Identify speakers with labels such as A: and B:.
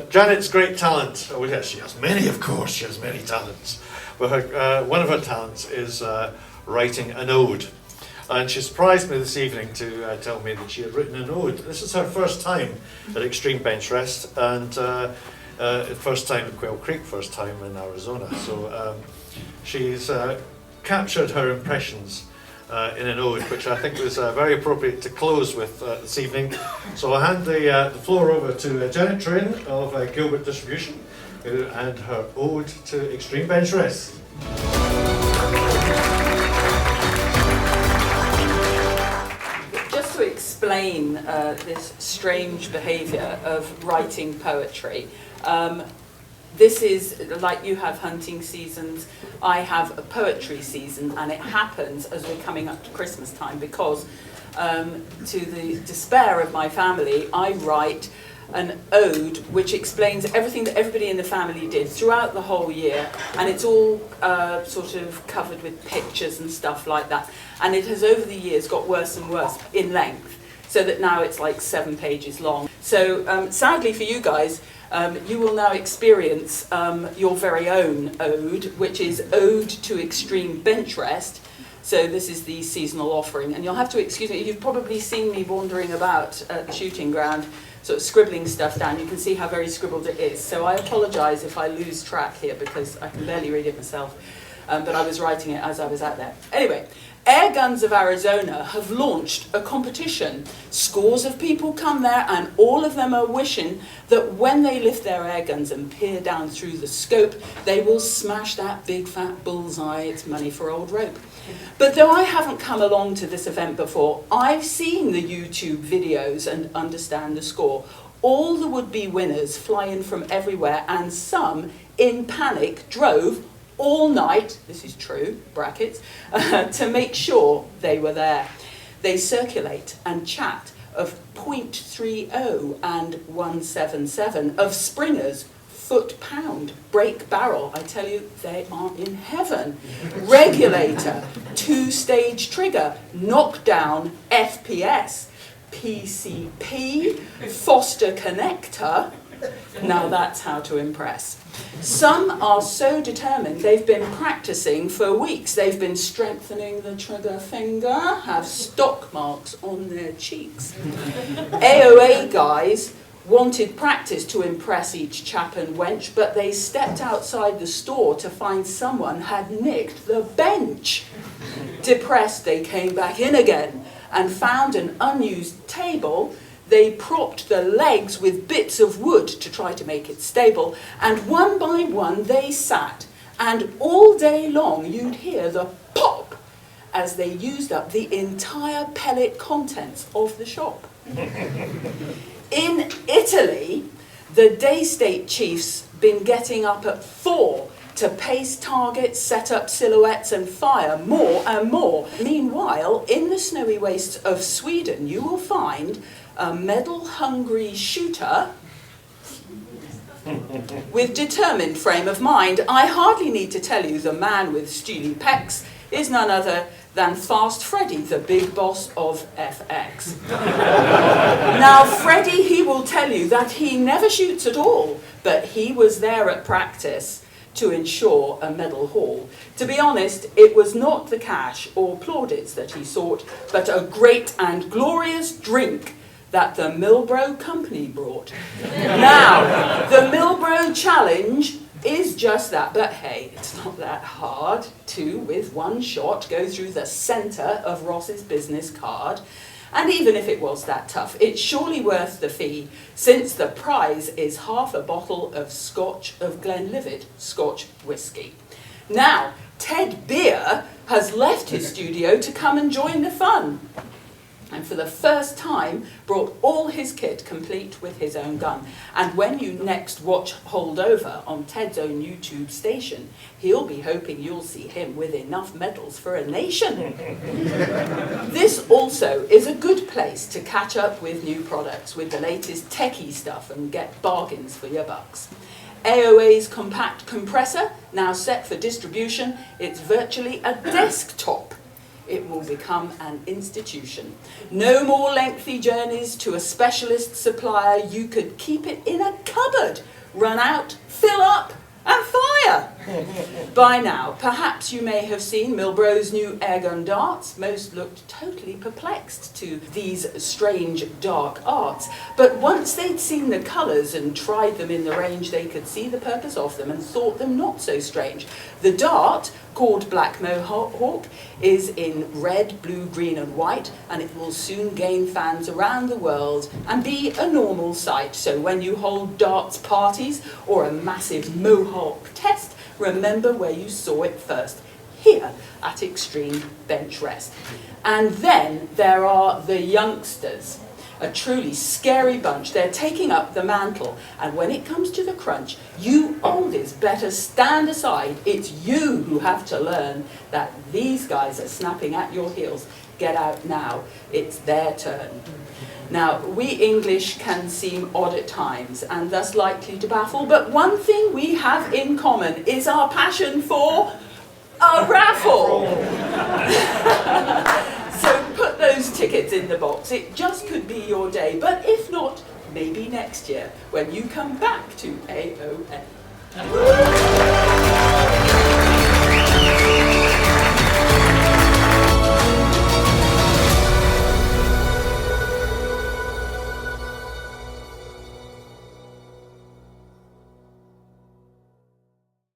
A: Janet's great talent, well, yes, she has many, of course, she has many talents. But one of her talents is writing an ode. And she surprised me this evening to tell me that she had written an ode. This is her first time at Extreme Benchrest, and first time at Quail Creek, first time in Arizona. So she's captured her impressions in an ode, which I think was very appropriate to close with this evening. So I'll hand the floor over to Janet Trewin of Gilbert Distribution and her Ode to Extreme Benchrest.
B: Just to explain this strange behaviour of writing poetry, this is like you have hunting seasons, I have a poetry season, and it happens as we're coming up to Christmas time because to the despair of my family, I write an ode which explains everything that everybody in the family did throughout the whole year, and it's all sort of covered with pictures and stuff like that, and it has over the years got worse and worse in length, so that now it's like 7 pages long. So sadly for you guys, you will now experience your very own ode, which is Ode to Extreme Benchrest. So this is the seasonal offering, and you'll have to excuse me, you've probably seen me wandering about at the shooting ground, sort of scribbling stuff down. You can see how very scribbled it is. So I apologise if I lose track here because I can barely read it myself, but I was writing it as I was out there. Anyway, Air Guns of Arizona have launched a competition. Scores of people come there, and all of them are wishing that when they lift their air guns and peer down through the scope, they will smash that big fat bullseye. It's money for old rope. But though I haven't come along to this event before, I've seen the YouTube videos and understand the score. All the would-be winners fly in from everywhere, and some, in panic, drove all night, this is true, brackets, to make sure they were there. They circulate and chat of .30 and 177, of springers, foot-pound, brake barrel, I tell you, they are in heaven. Regulator, 2-stage trigger, knockdown, FPS, PCP, Foster connector. Now that's how to impress. Some are so determined they've been practicing for weeks. They've been strengthening the trigger finger, have stock marks on their cheeks. AOA guys wanted practice to impress each chap and wench, but they stepped outside the store to find someone had nicked the bench. Depressed, they came back in again and found an unused table. They propped the legs with bits of wood to try to make it stable, and one by one they sat, and all day long you'd hear the pop as they used up the entire pellet contents of the shop. In Italy, the day-state chiefs been getting up at 4 to pace targets, set up silhouettes and fire more and more. Meanwhile, in the snowy wastes of Sweden, you will find a medal-hungry shooter with determined frame of mind. I hardly need to tell you the man with steely pecs is none other than Fast Freddy, the big boss of FX. Now, Freddy, he will tell you that he never shoots at all, but he was there at practice to ensure a medal haul. To be honest, it was not the cash or plaudits that he sought, but a great and glorious drink that the Milbro company brought. Now, the Milbro challenge is just that, but hey, it's not that hard to, with one shot, go through the centre of Ross's business card. And even if it was that tough, it's surely worth the fee, since the prize is half a bottle of Scotch of Glenlivet Scotch whisky. Now, Ted Beer has left his studio to come and join the fun, and for the first time brought all his kit complete with his own gun. And when you next watch Holdover on Ted's own YouTube station, he'll be hoping you'll see him with enough medals for a nation. This also is a good place to catch up with new products, with the latest techie stuff, and get bargains for your bucks. AOA's compact compressor, now set for distribution, it's virtually a desktop. it will become an institution. No more lengthy journeys to a specialist supplier. You could keep it in a cupboard, run out, fill up, and fire. By now, perhaps you may have seen Milbro's new airgun darts. Most looked totally perplexed to these strange dark arts. But once they'd seen the colours and tried them in the range, they could see the purpose of them and thought them not so strange. The dart, called Black Mohawk, is in red, blue, green and white, and it will soon gain fans around the world and be a normal sight. So when you hold darts parties or a massive Mohawk test, remember where you saw it first, here at Extreme Benchrest. And then there are the youngsters, a truly scary bunch. They're taking up the mantle, and when it comes to the crunch, you oldies better stand aside. It's you who have to learn that these guys are snapping at your heels. Get out now, it's their turn. Now, we English can seem odd at times and thus likely to baffle, but one thing we have in common is our passion for a raffle. So put those tickets in the box. It just could be your day, but if not, maybe next year when you come back to AON.